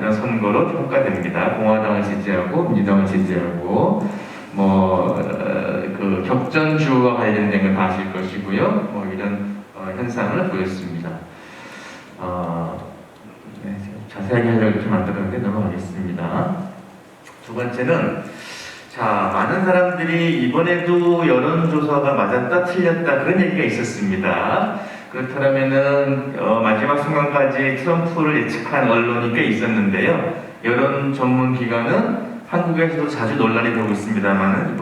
그런 선거로 평가됩니다. 공화당을 지지하고 민주당을 지지하고 그 격전주와 관련된 걸 다 아실 것이고요. 이런 현상을 보였습니다. 네, 자세하게 하려고 이렇게 만들었는데 넘어가겠습니다. 두 번째는, 자, 많은 사람들이 이번에도 여론조사가 맞았다 틀렸다 그런 얘기가 있었습니다. 그렇다면은 마지막 순간까지 트럼프를 예측한 언론이 꽤 있었는데요. 여론 전문 기관은 한국에서도 자주 논란이 되고 있습니다만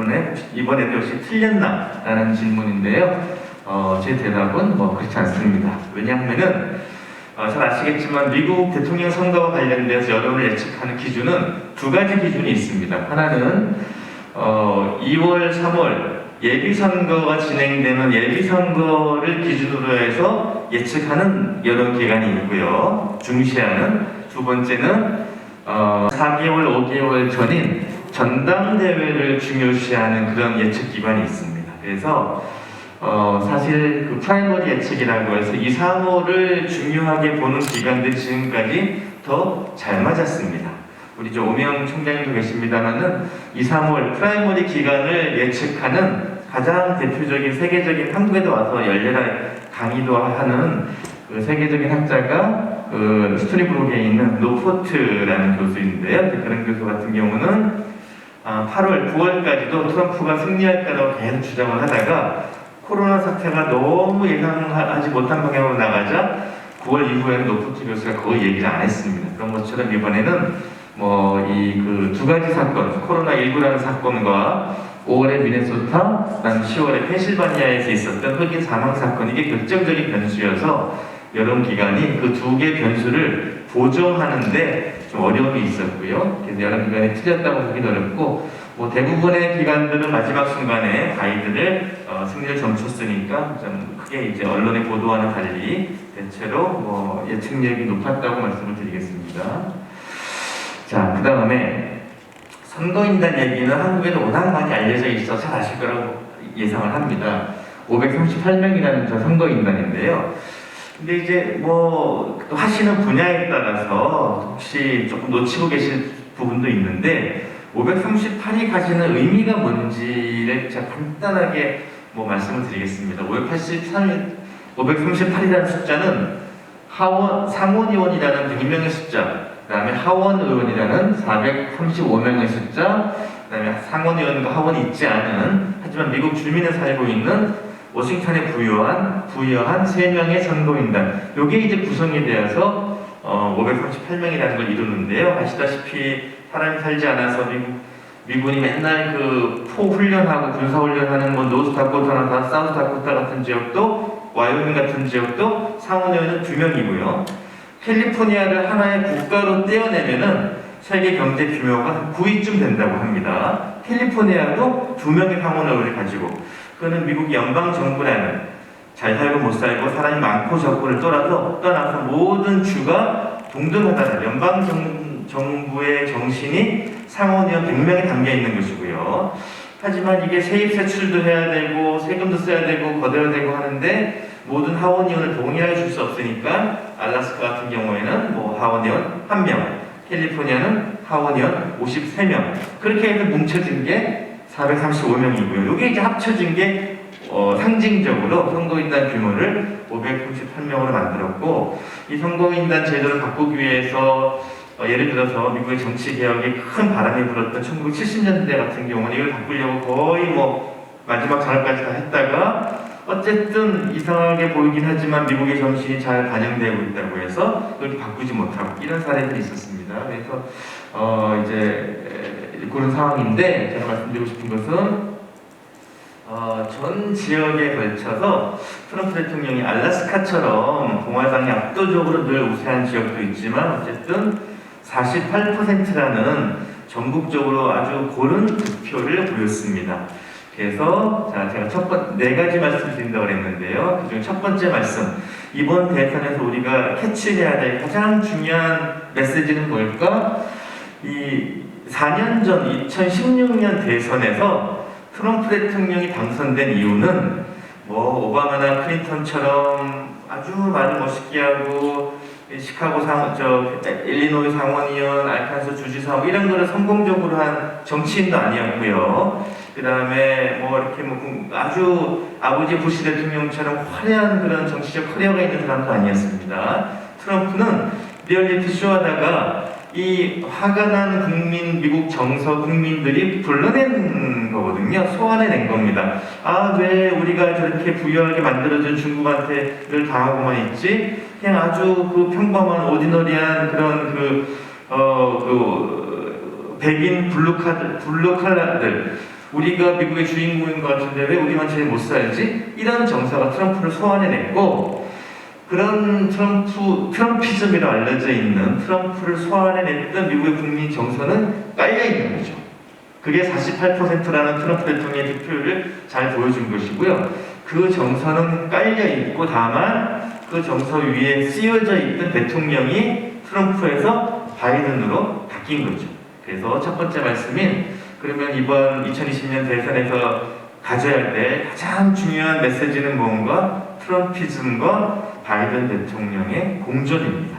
이번에도 역시 틀렸나라는 질문인데요. 제 대답은 그렇지 않습니다. 왜냐하면은 잘 아시겠지만 미국 대통령 선거와 관련돼서 여론을 예측하는 기준은 두 가지 기준이 있습니다. 하나는 2월, 3월 예비선거가 진행되는 예비선거를 기준으로 해서 예측하는 여론기관이 있고요. 중시하는 두 번째는 4개월, 5개월 전인 전당대회를 중요시하는 그런 예측기관이 있습니다. 그래서 사실 그 프라이머리 예측이라고 해서 2, 3월을 중요하게 보는 기관들이 지금까지 더 잘 맞았습니다. 우리 오명 총장님도 계십니다만은 2, 3월 프라이머리 기간을 예측하는 가장 대표적인 세계적인 한국에도 와서 열렬하게 강의도 하는 그 세계적인 학자가 그 스토리브룩에 있는 노포트라는 교수인데요. 그런 교수 같은 경우는 8월, 9월까지도 트럼프가 승리할 거라고 계속 주장을 하다가 코로나 사태가 너무 예상하지 못한 방향으로 나가자 9월 이후에는 노포트 교수가 거의 얘기를 안 했습니다. 그런 것처럼 이번에는 이 그 두 가지 사건, 코로나19라는 사건과 5월에 미네소타, 10월에 펜실바니아에서 있었던 흑인 사망 사건, 이게 결정적인 변수여서 여론기관이 그 두 개 변수를 보정하는데 좀 어려움이 있었고요. 그래서 여론기관이 틀렸다고 보기는 어렵고, 대부분의 기관들은 마지막 순간에 가이드를 승리를 점쳤으니까 좀 크게 이제 언론의 보도와는 달리 대체로 예측력이 높았다고 말씀을 드리겠습니다. 자, 그 다음에 선거인단 얘기는 한국에도 워낙 많이 알려져 있어서 잘 아실 거라고 예상을 합니다. 538명이라는 저 선거인단인데요. 근데 이제 하시는 분야에 따라서 혹시 조금 놓치고 계실 부분도 있는데 538이 가지는 의미가 뭔지를 제가 간단하게 말씀을 드리겠습니다. 538이라는 숫자는 상원의원이라는 100명의 숫자, 그 다음에 하원의원이라는 435명의 숫자, 그 다음에 상원의원과 하원이 있지 않은, 하지만 미국 주민에 살고 있는 워싱턴에 부여한 3명의 선거인단, 요게 이제 구성이 되어서 538명이라는 걸 이루는데요. 아시다시피 사람이 살지 않아서 미군이 맨날 그 포훈련하고 군사훈련하는 노스다코타나 사우스다코타 같은 지역도, 와이오밍 같은 지역도 상원의원은 2명이고요. 캘리포니아를 하나의 국가로 떼어내면은 세계 경제 규모가 한 9위쯤 된다고 합니다. 캘리포니아도 2명의 상원의원을 가지고, 그는 미국 연방 정부라는 잘 살고 못 살고 사람이 많고 적고를 떠나서 모든 주가 동등하다는 연방 정부의 정신이 상원의원 100명에 담겨 있는 것이고요. 하지만 이게 세입 세출도 해야 되고 세금도 써야 되고 걷어야 되고 하는데 모든 하원의원을 동일하게 줄 수 없으니까 알래스카 같은 경우에는 하원의원 1명, 캘리포니아는 하원의원 53명, 그렇게 해서 뭉쳐진 게 435명이고요. 이게 이제 합쳐진 게 상징적으로 선거인단 규모를 538명으로 만들었고, 이 선거인단 제도를 바꾸기 위해서 예를 들어서 미국의 정치개혁에 큰 바람이 불었던 1970년대 같은 경우는 이걸 바꾸려고 거의 마지막 장을까지 다 했다가 어쨌든 이상하게 보이긴 하지만 미국의 정신이 잘 반영되고 있다고 해서 그렇게 바꾸지 못하고 이런 사례들이 있었습니다. 그래서 이제 그런 상황인데, 제가 말씀드리고 싶은 것은 전 지역에 걸쳐서 트럼프 대통령이 알래스카처럼 공화당이 압도적으로 늘 우세한 지역도 있지만 어쨌든 48%라는 전국적으로 아주 고른 득표를 보였습니다. 그래서 제가 네 가지 말씀 드린다고 그랬는데요. 그중 첫 번째 말씀, 이번 대선에서 우리가 캐치해야 될 가장 중요한 메시지는 뭘까? 이 4년 전 2016년 대선에서 트럼프 대통령이 당선된 이유는 오바마나 클린턴처럼 아주 말을 멋있게 하고 시카고 일리노이 상원의원, 알칸소 주지사 이런 거를 성공적으로 한 정치인도 아니었고요. 그 다음에 뭐 이렇게 뭐 아주 아버지 부시 대통령처럼 화려한 그런 정치적 커리어가 있는 사람도 아니었습니다. 트럼프는 리얼리티 쇼하다가 이 화가 난 미국 정서 국민들이 불러낸 거거든요. 소환해낸 겁니다. 아, 왜 우리가 저렇게 부유하게 만들어준 중국한테를 당하고만 있지? 그냥 아주 그 평범한 오디너리한 그런 백인 블루칼라들 우리가 미국의 주인공인 것 같은데 왜 우리만 제일 못 살지? 이런 정서가 트럼프를 소환해냈고, 그런 트럼피즘이라 알려져 있는 트럼프를 소환해냈던 미국의 국민 정서는 깔려있는 거죠. 그게 48%라는 트럼프 대통령의 득표율을 잘 보여준 것이고요. 그 정서는 깔려있고, 다만 그 정서 위에 쓰여져 있던 대통령이 트럼프에서 바이든으로 바뀐 거죠. 그래서 첫 번째 말씀인, 그러면 이번 2020년 대선에서 가져야 될 가장 중요한 메시지는 뭔가? 트럼피즘과 바이든 대통령의 공존입니다.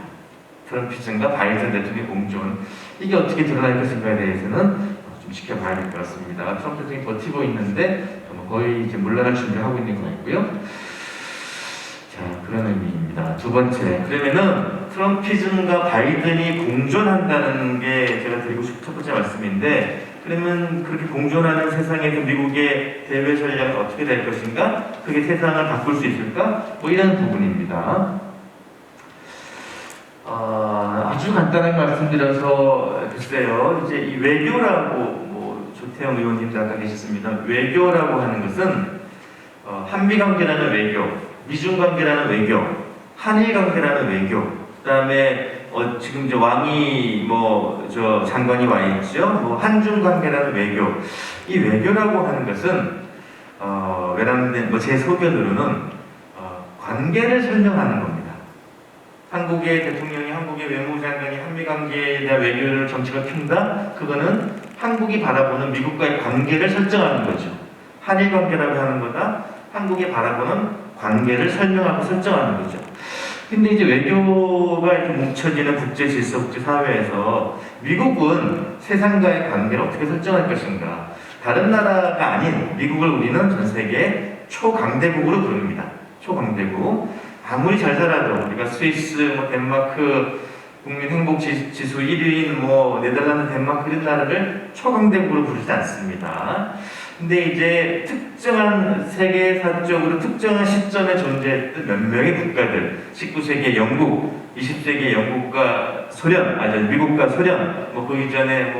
트럼피즘과 바이든 대통령의 공존. 이게 어떻게 드러날 것인가에 대해서는 좀 지켜봐야 될 것 같습니다. 트럼프 대통령이 버티고 있는데 거의 이제 물러날 준비를 하고 있는 것 같고요. 자, 그런 의미입니다. 두 번째, 그러면은 트럼피즘과 바이든이 공존한다는 게 제가 드리고 싶은 첫 번째 말씀인데, 그러면 그렇게 공존하는 세상에서 미국의 대외 전략은 어떻게 될 것인가? 그게 세상을 바꿀 수 있을까? 뭐 이런 부분입니다. 아주 간단하게 말씀드려서, 글쎄요, 이제 이 외교라고, 뭐 조태영 의원님도 아까 계셨습니다. 외교라고 하는 것은 한미 관계라는 외교, 미중 관계라는 외교, 한일 관계라는 외교, 그 다음에 지금 이제 왕이 장관이 와 있죠. 한중 관계라는 외교. 이 외교라고 하는 것은 제 소견으로는 관계를 설명하는 겁니다. 한국의 대통령이, 한국의 외무장관이 한미 관계에 대한 외교를 정책을 핀다. 그거는 한국이 바라보는 미국과의 관계를 설정하는 거죠. 한일 관계라고 하는 거다. 한국이 바라보는 관계를 설명하고 설정하는 거죠. 근데 이제 외교가 이렇게 뭉쳐지는 국제 질서, 국제 사회에서 미국은 세상과의 관계를 어떻게 설정할 것인가? 다른 나라가 아닌 미국을 우리는 전 세계 초강대국으로 부릅니다. 초강대국. 아무리 잘 살아도 우리가 스위스, 덴마크 국민 행복 지수 1위인 네덜란드, 덴마크 이런 나라를 초강대국으로 부르지 않습니다. 근데 이제 특정한 세계사적으로 특정한 시점에 존재했던 몇 명의 국가들, 19세기의 영국, 20세기의 영국과 소련, 미국과 소련, 그 이전에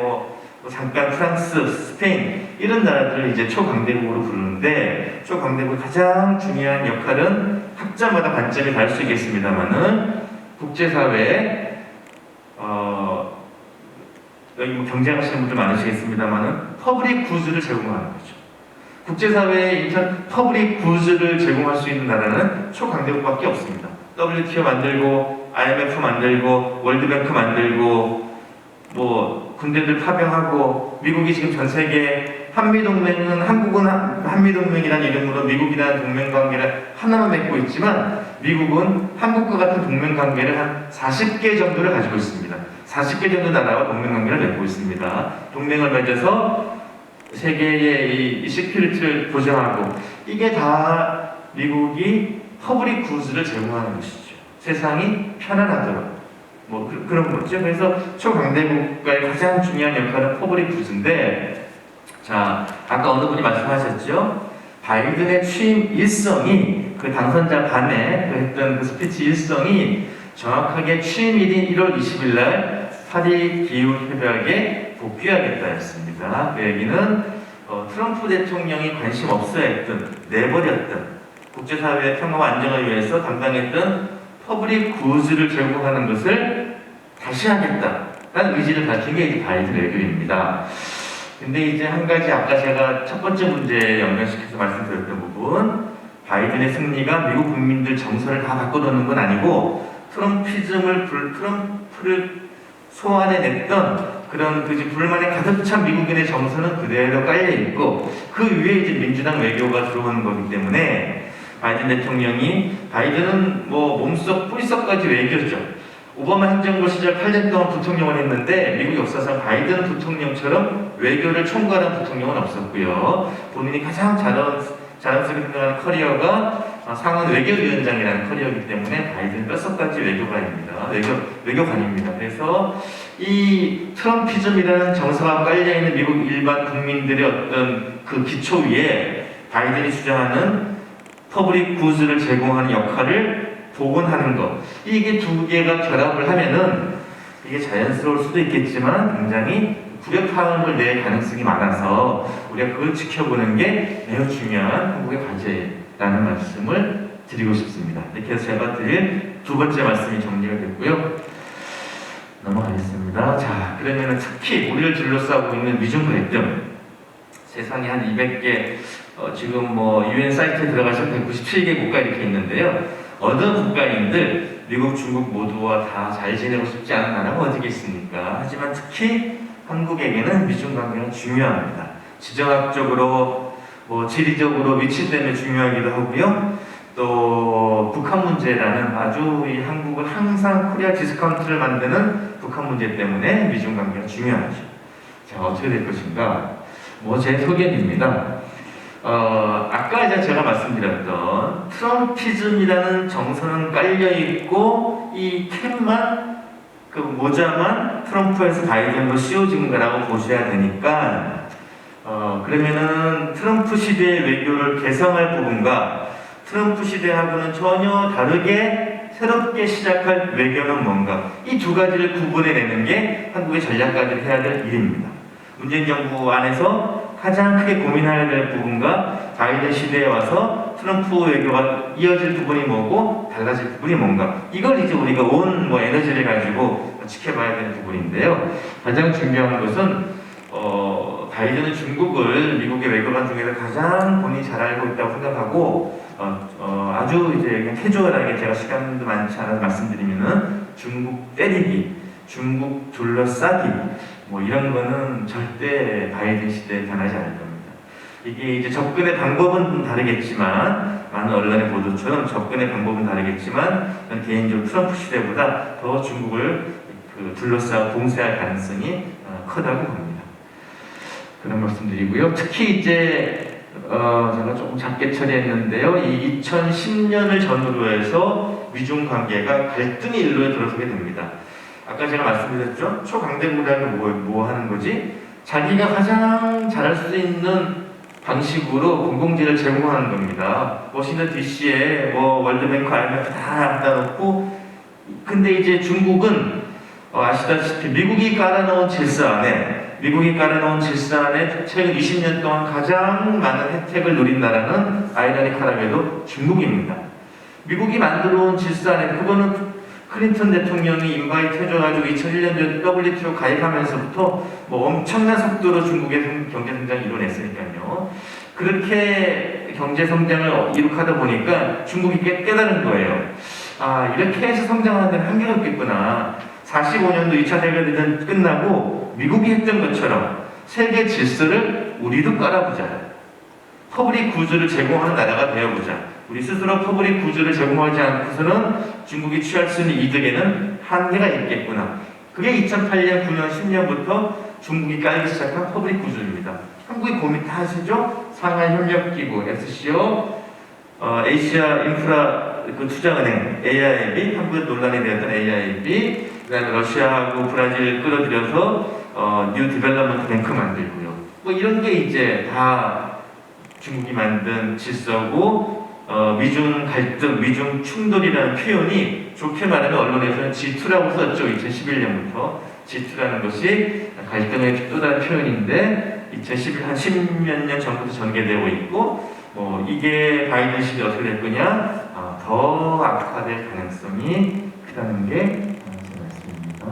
잠깐 프랑스, 스페인 이런 나라들을 이제 초강대국으로 부르는데, 초강대국 가장 중요한 역할은 학자마다 관점이 다를 수 있겠습니다만은 국제사회에 여기 경쟁하시는 분들 많으시겠습니다만은 퍼블릭 구즈를 제공하는 거죠. 국제사회에 인천 퍼블릭 구즈를 제공할 수 있는 나라는 초강대국밖에 없습니다. WTO 만들고, IMF 만들고, 월드뱅크 만들고, 군대들 파병하고, 미국이 지금 전 세계 한미동맹은, 한국은 한미동맹이라는 이름으로 미국이라는 동맹관계를 하나만 맺고 있지만, 미국은 한국과 같은 동맹관계를 한 40개 정도를 가지고 있습니다. 40개 정도 나라와 동맹관계를 맺고 있습니다. 동맹을 맺어서 세계의 이 시큐리티를 보장하고, 이게 다 미국이 퍼블릭 구즈를 제공하는 것이죠. 세상이 편안하도록. 그런 거죠. 그래서 초강대국가의 가장 중요한 역할은 퍼블릭 구즈인데, 자, 아까 어느 분이 말씀하셨죠? 바이든의 취임 일성이, 그 당선자 반에 했던 그 스피치 일성이 정확하게 취임일인 1월 20일 날 파리 기후협약에 복귀하겠다 했습니다. 그 얘기는 트럼프 대통령이 관심 없어 했던, 내버렸던, 국제사회의 평화와 안정을 위해서 담당했던 퍼블릭 구즈를 제공하는 것을 다시 하겠다라는 의지를 밝힌 게 이제 바이든 외교입니다. 근데 이제 한 가지 아까 제가 첫 번째 문제에 연관시켜서 말씀드렸던 부분, 바이든의 승리가 미국 국민들 정서를 다 바꿔놓는 건 아니고, 트럼프를 소환해냈던 그런 불만에 가득 찬 미국인의 정서는 그대로 깔려있고, 그 위에 이제 민주당 외교가 들어오는 거기 때문에, 바이든 대통령이, 바이든은 몸속 뿌리속까지 외교죠. 오바마 행정부 시절 8년 동안 부통령을 했는데 미국 역사상 바이든 부통령처럼 외교를 총괄한 부통령은 없었고요. 본인이 가장 자랑스럽게 생각하는 커리어가 상원 외교위원장이라는 커리어이기 때문에 바이든 뼛속까지 외교관입니다. 외교관입니다. 그래서 이 트럼피즘이라는 정서가 깔려있는 미국 일반 국민들의 어떤 그 기초 위에 바이든이 주장하는 퍼블릭 구즈를 제공하는 역할을 복원하는 것, 이게 두 개가 결합을 하면은 이게 자연스러울 수도 있겠지만 굉장히 불협화음을 낼 가능성이 많아서 우리가 그걸 지켜보는 게 매우 중요한 한국의 과제라는 말씀을 드리고 싶습니다. 이렇게 해서 제가 드릴 두 번째 말씀이 정리가 됐고요. 넘어가겠습니다. 자, 그러면 특히 우리를 둘러싸고 있는 미중 갈등, 세상에 한 200개, 지금 UN 사이트에 들어가시면 197개 국가 이렇게 있는데요. 어느 국가인들 미국, 중국 모두와 다 잘 지내고 싶지 않은 나라가 어디 있습니까? 하지만 특히 한국에게는 미중 관계가 중요합니다. 지정학적으로, 지리적으로 위치 때문에 중요하기도 하고요. 또 북한 문제라는 아주 이 한국은 항상 코리아 디스카운트를 만드는 북한 문제 때문에 미중 관계가 중요하죠. 자, 어떻게 될 것인가? 제 소견입니다. 아까 제가 말씀드렸던 트럼피즘이라는 정서는 깔려있고 이 캡만, 그 모자만 트럼프에서 바이든으로 씌워진 거라고 보셔야 되니까 그러면은 트럼프 시대의 외교를 개성할 부분과 트럼프 시대하고는 전혀 다르게 새롭게 시작할 외교는 뭔가, 이 두 가지를 구분해내는 게 한국의 전략가들이 해야 될 일입니다. 문재인 정부 안에서 가장 크게 고민해야 될 부분과 바이든 시대에 와서 트럼프 외교가 이어질 부분이 뭐고 달라질 부분이 뭔가, 이걸 이제 우리가 온 에너지를 가지고 지켜봐야 되는 부분인데요. 가장 중요한 것은 바이든은 중국을 미국의 외교관 중에서 가장 본인이 잘 알고 있다고 생각하고 아주 이제 그냥 캐주얼하게, 제가 시간도 많지 않아서 말씀드리면은 중국 때리기, 중국 둘러싸기 이런 거는 절대 바이든 시대에 변하지 않을 겁니다. 이게 이제 접근의 방법은 다르겠지만, 많은 언론의 보도처럼 접근의 방법은 다르겠지만, 저는 개인적으로 트럼프 시대보다 더 중국을 둘러싸고 봉쇄할 가능성이 크다고 봅니다. 그런 말씀드리고요. 특히 이제 제가 조금 작게 처리했는데요. 이 2010년을 전후로 해서 미중 관계가 갈등의 일로에 들어서게 됩니다. 아까 제가 말씀드렸죠? 초강대국이라는 뭐 하는 거지? 자기가 가장 잘할 수 있는 방식으로 공공재를 제공하는 겁니다. 워싱턴 DC에 월드뱅크, IMF 다 갖다 놓고, 근데 이제 중국은 아시다시피 미국이 깔아놓은 질서 안에 최근 20년 동안 가장 많은 혜택을 누린 나라는 아이러니컬하게도 중국입니다. 미국이 만들어온 질서 안에, 그거는 클린턴 대통령이 인바이트 해줘가지고 2001년도에 WTO 가입하면서부터 엄청난 속도로 중국의 경제 성장을 이뤄냈으니까요. 그렇게 경제 성장을 이룩하다 보니까 중국이 깨달은 거예요. 이렇게 해서 성장하는 데는 한계가 없겠구나. 45년도 2차 세계대전 끝나고 미국이 했던 것처럼 세계 질서를 우리도 깔아보자. 퍼블릭 구조를 제공하는 나라가 되어보자. 우리 스스로 퍼블릭 구조를 제공하지 않고서는 중국이 취할 수 있는 이득에는 한계가 있겠구나. 그게 2008년, 9년, 10년부터 중국이 깔기 시작한 퍼블릭 구조입니다. 한국이 고민 다 하시죠? 상하이협력기구, SCO, 아시아 인프라 투자은행, AIB, 한국에 논란이 되었던 AIB, 그 다음에 러시아하고 브라질 끌어들여서 뉴 디벨롭먼트 뱅크 만들고요. 이런 게 이제 다 중국이 만든 질서고, 미중 갈등, 미중 충돌이라는 표현이 좋게 말하면 언론에서는 G2라고 썼죠. 2011년부터. G2라는 것이 갈등의 또 다른 표현인데, 2011, 한 10몇 년 전부터 전개되고 있고, 이게 바이든 시대 어떻게 될 거냐? 더 악화될 가능성이 크다는 게 제 말씀입니다.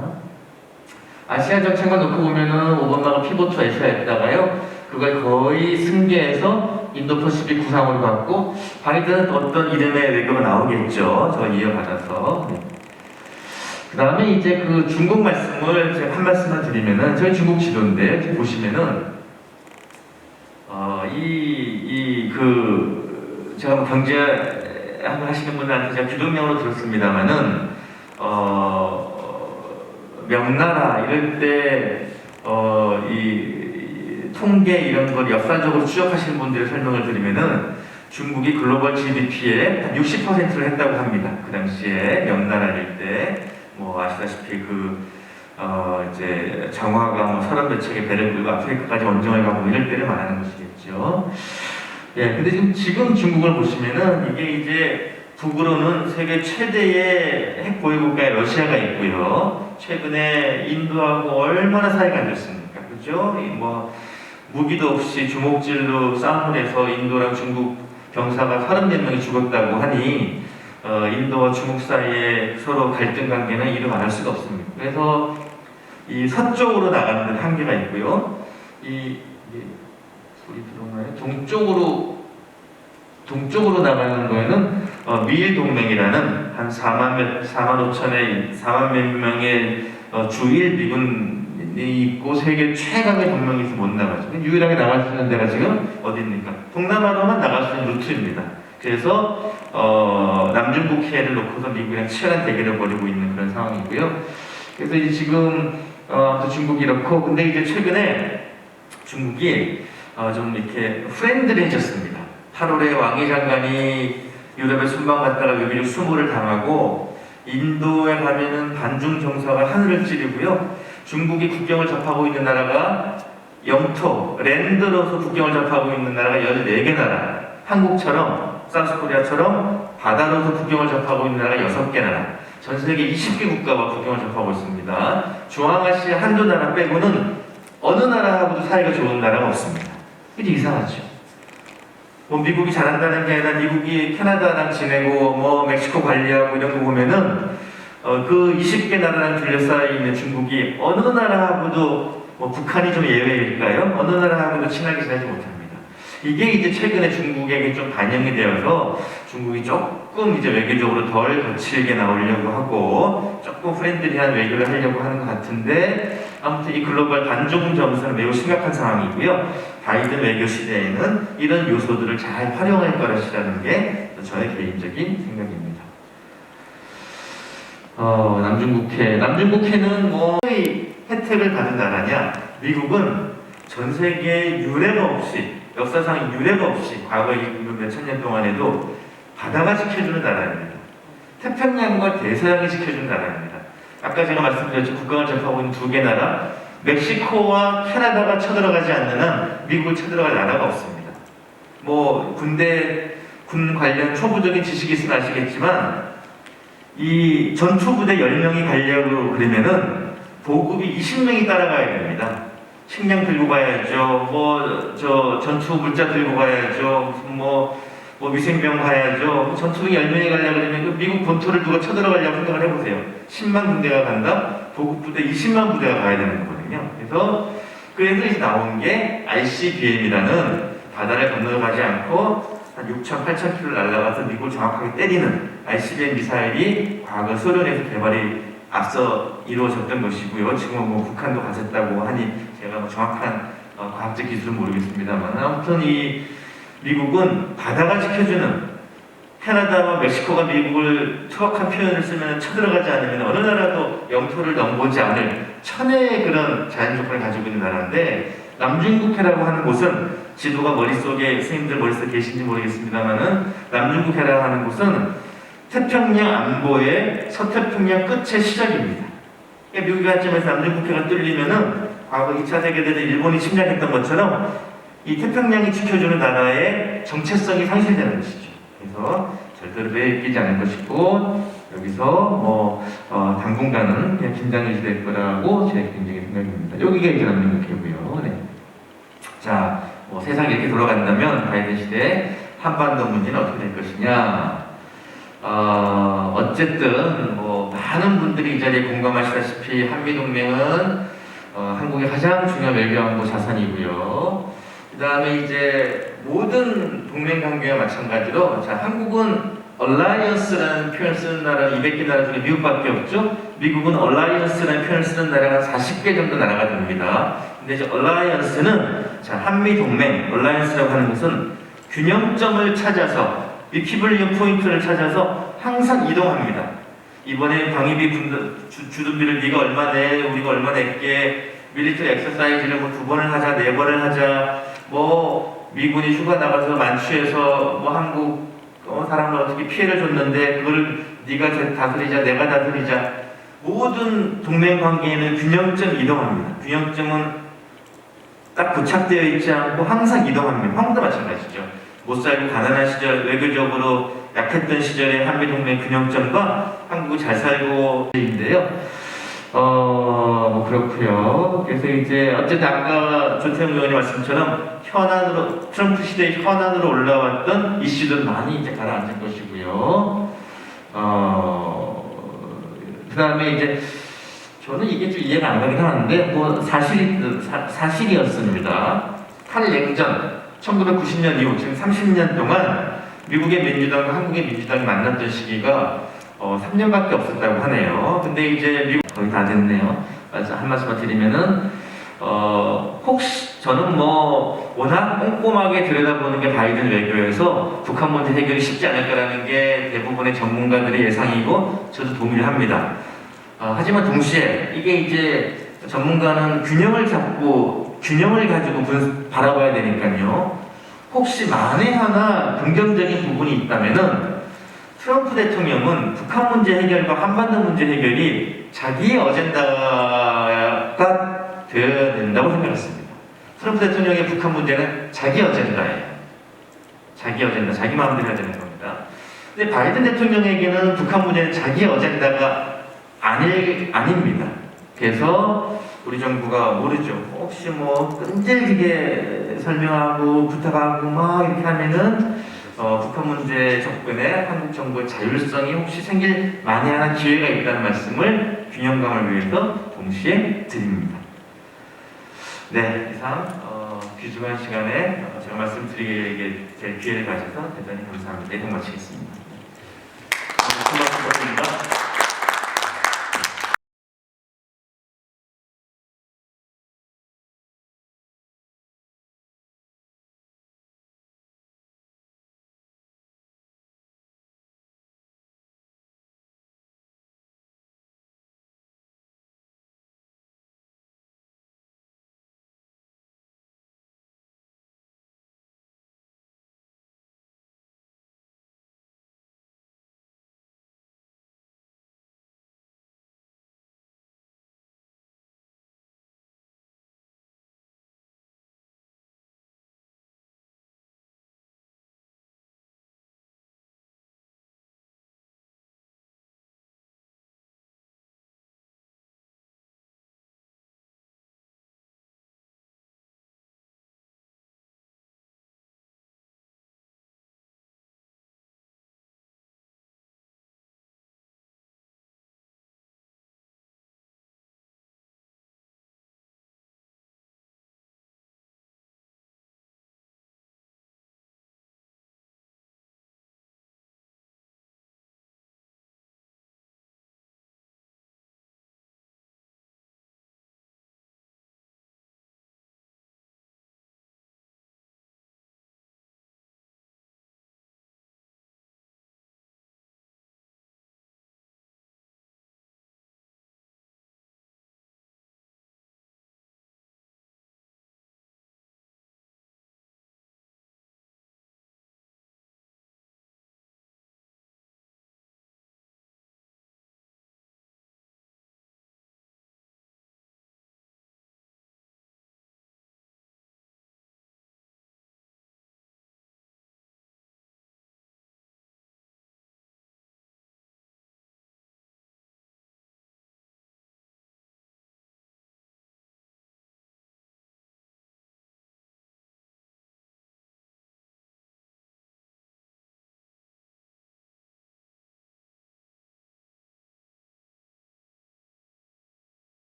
아시아 정책만 놓고 보면은 오바마가 피보트 아시아였다가요, 그걸 거의 승계해서 인도퍼시픽 구상으로 갖고, 바이든은 어떤 이름의 외교가 나오겠죠. 저 이어받아서. 그 다음에 이제 그 중국 말씀을 제가 한 말씀만 드리면은, 저희 중국 지도인데, 이렇게 보시면은, 제가 경제 하시는 분들한테 제가 귀동냥으로 들었습니다만은, 명나라 이럴 때 이 통계 이런 걸 역사적으로 추적하시는 분들의 설명을 드리면은 중국이 글로벌 GDP의 한 60%를 했다고 합니다. 그 당시에 명나라일 때 뭐 아시다시피 이제 정화가 뭐 30몇 척의 배를 끌고 아프리카까지 원정을 가고 이럴 때를 말하는 것이겠죠. 예, 근데 지금 중국을 보시면은 이게 이제 북으로는 세계 최대의 핵 보유 국가의 러시아가 있고요. 최근에 인도하고 얼마나 사이가 안 좋습니까? 그죠? 뭐 무기도 없이 주먹질로 싸움을 해서 인도랑 중국 병사가 30몇 명이 죽었다고 하니 인도와 중국 사이에 서로 갈등 관계는 이루 말할 수가 없습니다. 그래서 이 서쪽으로 나가는 한계가 있고요. 이게 소리 들어오나요? 동쪽으로 나가는 거에는 미일 동맹이라는 한 4만 5천 명의 주일 미군이 있고 세계 최강의 동맹에서 못 나가죠. 유일하게 나갈 수 있는 데가 지금 어디입니까? 동남아로만 나갈 수 있는 루트입니다. 그래서 남중국 해를 놓고서 미국이랑 치열한 대결을 벌이고 있는 그런 상황이고요. 그래서 이제 지금 또 중국이 이렇고, 근데 이제 최근에 중국이 좀 이렇게 프렌들해졌습니다. 8월에 왕이 장관이 유럽에 순방 갔다가 외교적 수모를 당하고, 인도에 가면은 반중 정서가 하늘을 찌르고요. 중국이 국경을 접하고 있는 나라가 영토, 랜드로서 국경을 접하고 있는 나라가 14개 나라, 한국처럼 사우스코리아처럼 바다로서 국경을 접하고 있는 나라가 6개 나라, 전 세계 20개 국가와 국경을 접하고 있습니다. 중앙아시아 한두 나라 빼고는 어느 나라하고도 사이가 좋은 나라가 없습니다. 이게 이상하죠. 뭐 미국이 잘한다는 게 아니라 미국이 캐나다랑 지내고 뭐 멕시코 관리하고 이런 거 보면은 그 20개 나라랑 둘러싸여 있는 중국이 어느 나라하고도 뭐 북한이 좀 예외일까요? 어느 나라하고도 친하게 지내지 못합니다. 이게 이제 최근에 중국에게 좀 반영이 되어서 중국이 조금 이제 외교적으로 덜 거칠게 나오려고 하고 조금 프렌들리한 외교를 하려고 하는 것 같은데, 아무튼 이 글로벌 반중 점수는 매우 심각한 상황이고요. 바이든 외교 시대에는 이런 요소들을 잘 활용할 것이라는 게 저의 개인적인 생각입니다. 남중국해는 뭐 혜택을 받은 나라냐? 미국은 전 세계에 유례가 없이, 역사상 유례가 없이 과거 몇천 년 동안에도 바다가 지켜주는 나라입니다. 태평양과 대서양이 지켜주는 나라입니다. 아까 제가 말씀드렸죠. 국경을 접하고 있는 2개 나라, 멕시코와 캐나다가 쳐들어가지 않는 한 미국을 쳐들어갈 나라가 없습니다. 뭐 군 관련 초보적인 지식이 있으면 아시겠지만, 이 전투부대 10명이 가려고 그러면은 보급이 20명이 따라가야 됩니다. 식량 들고 가야죠. 전투 물자 들고 가야죠. 위생병 가야죠. 전투병이 10명이 가려고 그러면 미국 본토를 누가 쳐들어가려고 생각을 해보세요. 10만 군대가 간다? 보급부대 20만 부대가 가야 되는 거거든요. 그래서 이제 나온 게 ICBM이라는 바다를 건너가지 않고 한 6,000, 8,000km를 날아가서 미국을 정확하게 때리는 ICBM 미사일이 과거 소련에서 개발이 앞서 이루어졌던 것이고요. 지금은 뭐 북한도 가졌다고 하니 제가 뭐 정확한 과학적 기술은 모르겠습니다만, 아무튼 이 미국은 바다가 지켜주는, 캐나다와 멕시코가 미국을 투박한 표현을 쓰면 쳐들어가지 않으면 어느 나라도 영토를 넘보지 않을 천혜의 그런 자연 조건을 가지고 있는 나라인데, 남중국해라고 하는 곳은 지도가 머릿속에 스님들 머릿속에 계신지 모르겠습니다만은, 남중국해라고 하는 곳은 태평양 안보의 서태평양 끝의 시작입니다. 그러니까 미국이 한 점에서 남중국해가 뚫리면은 과거 2차 세계대전 일본이 침략했던 것처럼 이 태평양이 지켜주는 나라의 정체성이 상실되는 것이죠. 그래서 절대로 매이지 않을 것이고, 여기서 당분간은 그냥 긴장 유지될 거라고 제 개인적인 생각입니다. 여기가 이제 남중국해고요. 네. 자, 세상이 이렇게 돌아간다면 바이든 시대 한반도 문제는 어떻게 될 것이냐? 어쨌든 많은 분들이 이 자리에 공감하시다시피 한미동맹은 한국의 가장 중요한 외교안보 자산이고요. 그 다음에 이제 모든 동맹 관계와 마찬가지로, 자, 한국은 Alliance라는 표현을 쓰는 나라 200개 나라 중에 미국밖에 없죠. 미국은 Alliance라는 표현을 쓰는 나라가 40개 정도 나라가 됩니다. 근데 이제 Alliance는, 자, 한미동맹 Alliance라고 하는 것은 균형점을 찾아서, 이퀴블리언 포인트를 찾아서 항상 이동합니다. 이번에 방위비 주둔비를 네가 얼마 내, 우리가 얼마 낼게, 밀리터리 엑서사이즈를 뭐 2번을 하자, 4번을 하자, 뭐 미군이 휴가 나가서 만취해서 뭐 한국 사람을 어떻게 피해를 줬는데 그걸 네가 다스리자, 내가 다스리자. 모든 동맹 관계에는 균형점 이동합니다. 균형점은 딱 부착되어 있지 않고 항상 이동합니다. 한국도 마찬가지죠. 못 살고 가난한 시절, 외교적으로 약했던 시절의 한미동맹 균형점과 한국이 잘 살고 인데요. 뭐 그렇고요. 그래서 이제 어쨌든 아까 조태영 의원님 말씀처럼 현안으로 트럼프 시대의 현안으로 올라왔던 이슈들은 많이 이제 가라앉을 것이고요. 그다음에 이제 저는 이게 좀 이해가 안 가긴 하는데 뭐 사실이었습니다. 탈냉전 1990년 이후 지금 30년 동안 미국의 민주당과 한국의 민주당이 만났던 시기가 3년밖에 없었다고 하네요. 근데 이제 미국 거의 다 됐네요. 한 말씀만 드리면은 혹시 저는 뭐 워낙 꼼꼼하게 들여다보는 게 바이든 외교에서 북한 문제 해결이 쉽지 않을 거라는 게 대부분의 전문가들의 예상이고 저도 동의를 합니다. 하지만 동시에 이게 이제 전문가는 균형을 잡고 균형을 가지고 바라봐야 되니까요. 혹시 만에 하나 긍정적인 부분이 있다면은 트럼프 대통령은 북한 문제 해결과 한반도 문제 해결이 자기의 어젠다가 되어야 된다고 생각했습니다. 트럼프 대통령의 북한 문제는 자기 어젠다예요. 자기 어젠다, 자기 마음대로 해야 되는 겁니다. 근데 바이든 대통령에게는 북한 문제는 자기 어젠다가 아닙니다. 그래서 우리 정부가 모르죠. 혹시 뭐 끈질기게 설명하고 부탁하고 막 이렇게 하면은 북한 문제 접근에 한국 정부의 자율성이 혹시 생길 만에 하나 기회가 있다는 말씀을 균형감을 위해서 동시에 드립니다. 네, 이상 귀중한 시간에 제가 말씀드리게 될 기회를 가져서 대단히 감사합니다. 이상 마치겠습니다. 고맙습니다.